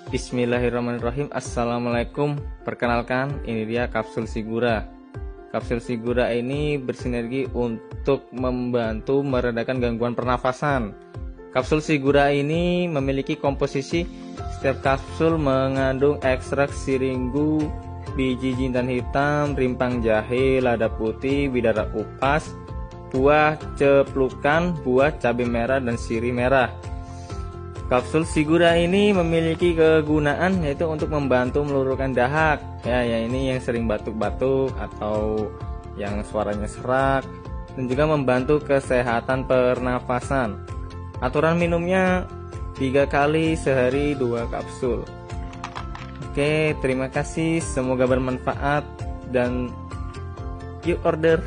Bismillahirrahmanirrahim. Assalamualaikum. Perkenalkan, ini dia kapsul Sigura. Kapsul Sigura ini bersinergi untuk membantu meredakan gangguan pernafasan. Kapsul Sigura ini memiliki komposisi, setiap kapsul mengandung ekstrak siringgu, biji jintan hitam, rimpang jahe, lada putih, bidara upas, buah ceplukan, buah cabai merah, dan sirih merah. Kapsul Sigura ini memiliki kegunaan yaitu untuk membantu meluruhkan dahak. Ya, ini yang sering batuk-batuk atau yang suaranya serak, dan juga membantu kesehatan pernafasan. Aturan minumnya 3 kali sehari 2 kapsul. Oke, terima kasih. Semoga bermanfaat dan yuk order.